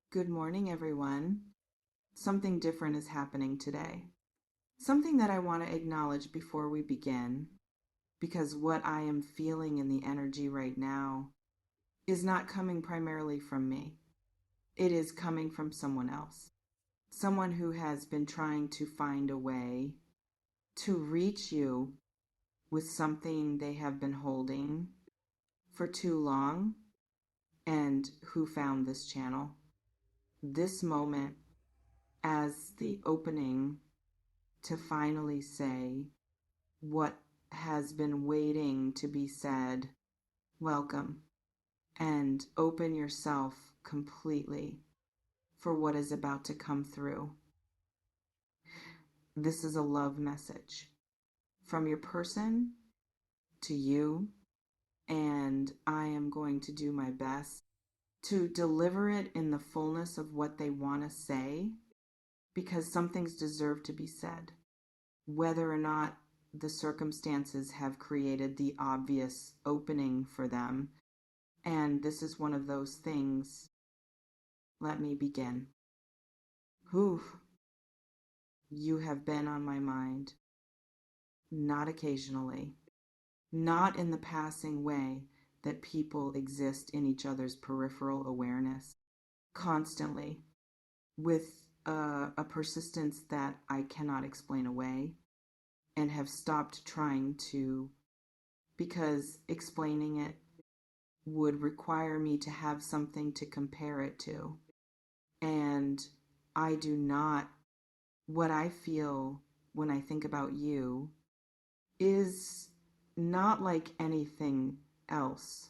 Good morning, everyone. Something different is happening today. Something that I want to acknowledge before we begin, because what I am feeling in the energy right now is not coming primarily from me. It is coming from someone else. Someone who has been trying to find a way to reach you with something they have been holding for too long and who found this channel. This moment as the opening to finally say what has been waiting to be said. Welcome, and open yourself completely for what is about to come through. This is a love message from your person to you, and I am going to do my best to deliver it in the fullness of what they want to say, because some things deserve to be said, whether or not the circumstances have created the obvious opening for them. And this is one of those things. Let me begin. Whew. You have been on my mind. Not occasionally. Not in the passing way that people exist in each other's peripheral awareness. Constantly. With a persistence that I cannot explain away, and have stopped trying to, because explaining it would require me to have something to compare it to. And I do not, what I feel when I think about you is not like anything else.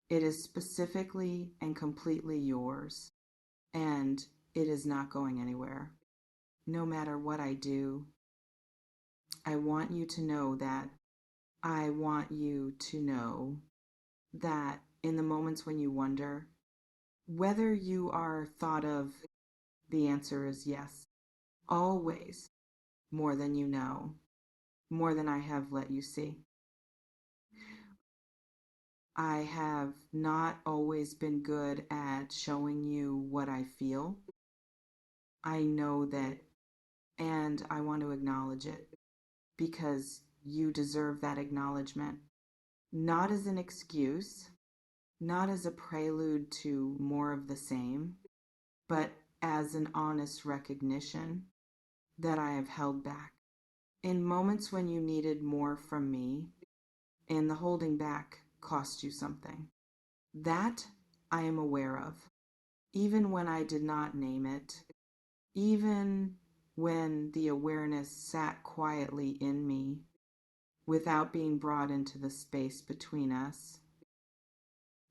It is specifically and completely yours, and it is not going anywhere. No matter what I do, I want you to know that I want you to know that in the moments when you wonder whether you are thought of, the answer is yes. Always. More than you know. More than I have let you see. I have not always been good at showing you what I feel. I know that, and I want to acknowledge it because you deserve that acknowledgement. Not as an excuse, not as a prelude to more of the same, but as an honest recognition that I have held back. In moments when you needed more from me, and the holding back cost you something. That I am aware of, even when I did not name it, even when the awareness sat quietly in me without being brought into the space between us.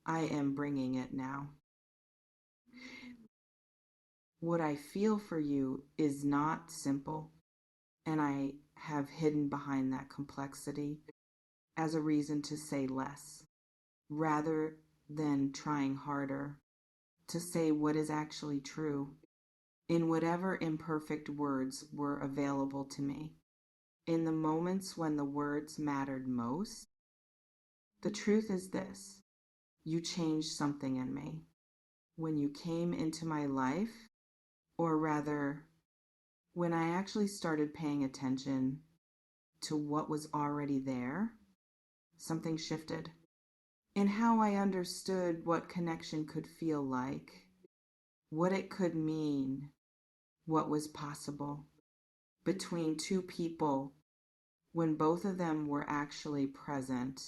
I am bringing it now. What I feel for you is not simple, and I have hidden behind that complexity as a reason to say less, rather than trying harder to say what is actually true in whatever imperfect words were available to me. In the moments when the words mattered most, the truth is this: you changed something in me. When you came into my life, or rather, when I actually started paying attention to what was already there, something shifted in how I understood what connection could feel like, what it could mean, what was possible between two people when both of them were actually present,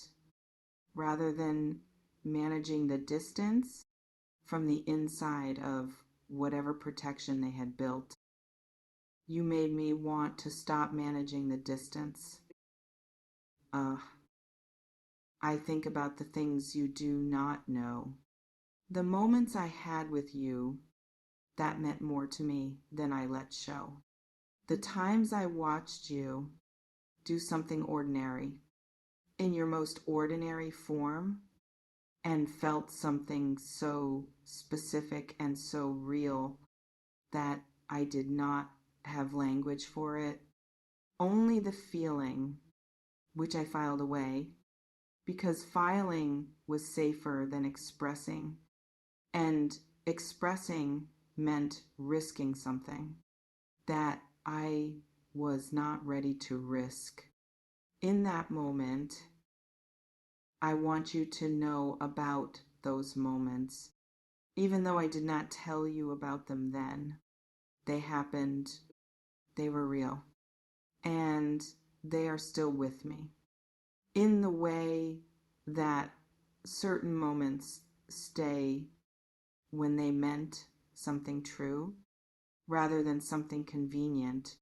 rather than managing the distance from the inside of whatever protection they had built. You made me want to stop managing the distance. I think about the things you do not know. The moments I had with you that meant more to me than I let show. The times I watched you do something ordinary in your most ordinary form and felt something so specific and so real that I did not have language for it. Only the feeling, which I filed away, because filing was safer than expressing, and expressing meant risking something that I was not ready to risk. In that moment, I want you to know about those moments. Even though I did not tell you about them then, they happened, they were real, and they are still with me. In the way that certain moments stay when they meant something true rather than something convenient.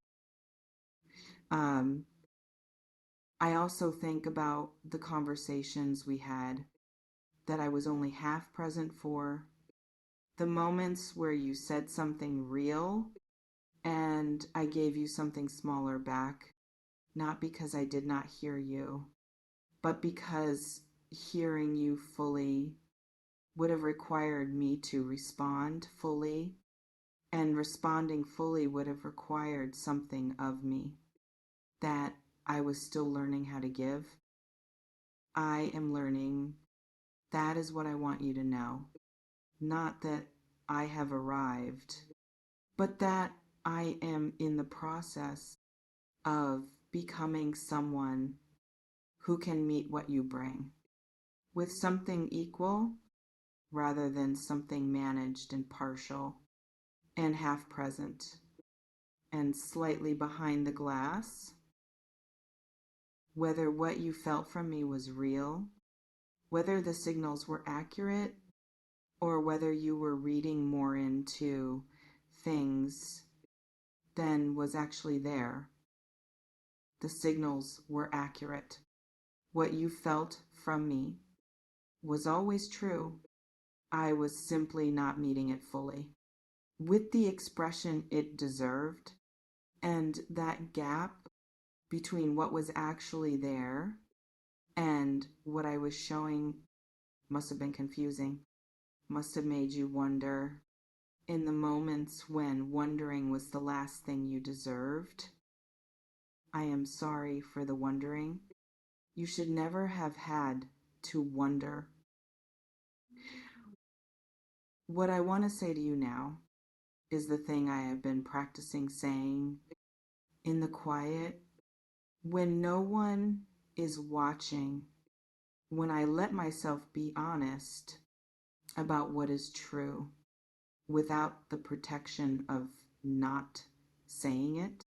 I also think about the conversations we had that I was only half present for, the moments where you said something real and I gave you something smaller back, not because I did not hear you, but because hearing you fully would have required me to respond fully, and responding fully would have required something of me that I was still learning how to give. I am learning. That is what I want you to know. Not that I have arrived, but that I am in the process of becoming someone who can meet what you bring with something equal rather than something managed and partial and half present and slightly behind the glass. Whether what you felt from me was real, whether the signals were accurate, or whether you were reading more into things than was actually there, the signals were accurate. What you felt from me was always true. I was simply not meeting it fully, with the expression it deserved, and that gap between what was actually there and what I was showing must have been confusing, must have made you wonder. In the moments when wondering was the last thing you deserved, I am sorry for the wondering. You should never have had to wonder. What I want to say to you now is the thing I have been practicing saying in the quiet, when no one is watching, when I let myself be honest about what is true without the protection of not saying it.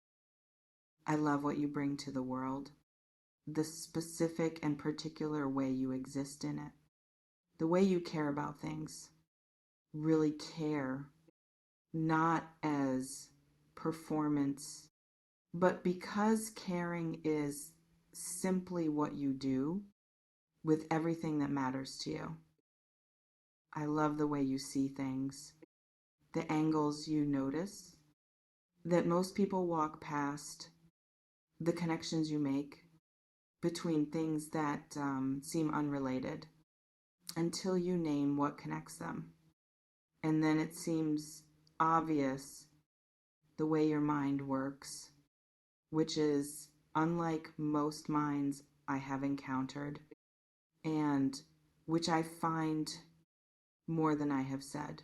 I love what you bring to the world, the specific and particular way you exist in it, the way you care about things, really care, not as performance, but because caring is simply what you do with everything that matters to you. I love the way you see things, the angles you notice that most people walk past, the connections you make between things that seem unrelated until you name what connects them. And then it seems obvious the way your mind works, which is unlike most minds I have encountered, and which I find more than I have said.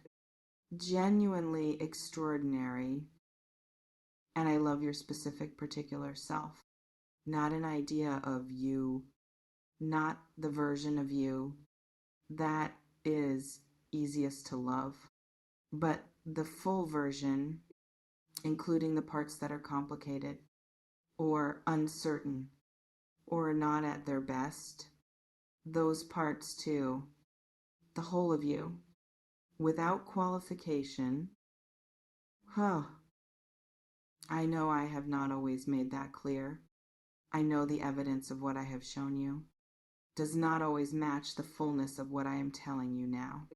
Genuinely extraordinary, and I love your specific particular self. Not an idea of you, not the version of you that is easiest to love, but the full version, including the parts that are complicated or uncertain or not at their best. Those parts too, the whole of you, without qualification. Huh. I know I have not always made that clear. I know the evidence of what I have shown you does not always match the fullness of what I am telling you now.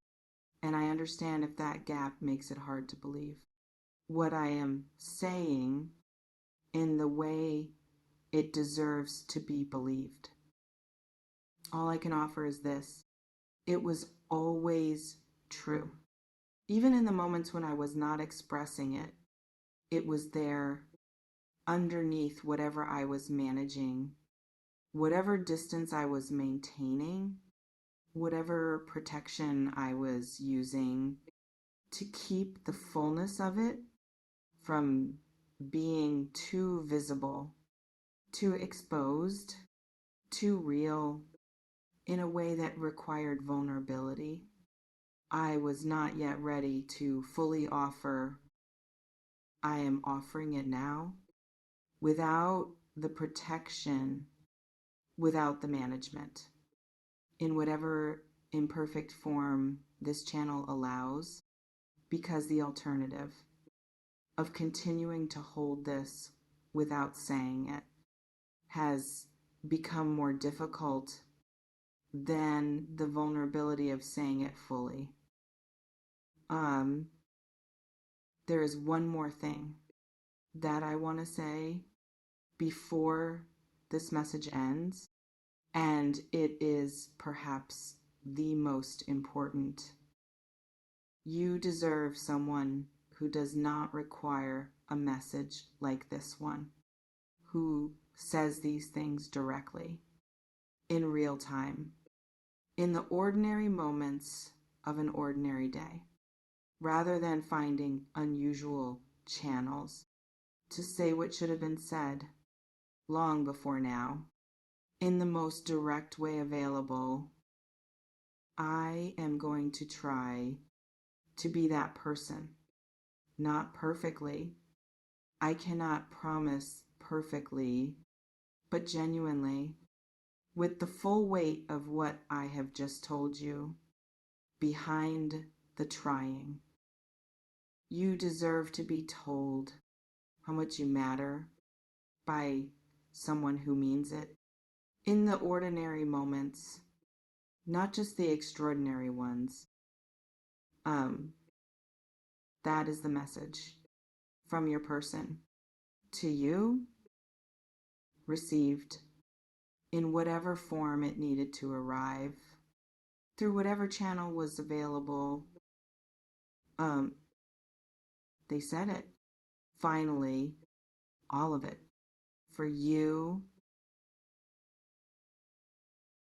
And I understand if that gap makes it hard to believe. What I am saying in the way it deserves to be believed. All I can offer is this. It was always true. Even in the moments when I was not expressing it, it was there underneath whatever I was managing, whatever distance I was maintaining, whatever protection I was using to keep the fullness of it from being too visible, too exposed, too real, in a way that required vulnerability. I was not yet ready to fully offer. I am offering it now without the protection, without the management, in whatever imperfect form this channel allows, because the alternative of continuing to hold this without saying it has become more difficult than the vulnerability of saying it fully. There is one more thing that I want to say before this message ends, and it is perhaps the most important. You deserve someone who does not require a message like this one, who says these things directly, in real time, in the ordinary moments of an ordinary day, rather than finding unusual channels to say what should have been said long before now, in the most direct way available. I am going to try to be that person. Not perfectly. I cannot promise perfectly, but genuinely, with the full weight of what I have just told you behind the trying. You deserve to be told how much you matter by someone who means it in the ordinary moments, not just the extraordinary ones. That is the message from your person to you, received in whatever form it needed to arrive, through whatever channel was available. They said it. Finally, all of it. For you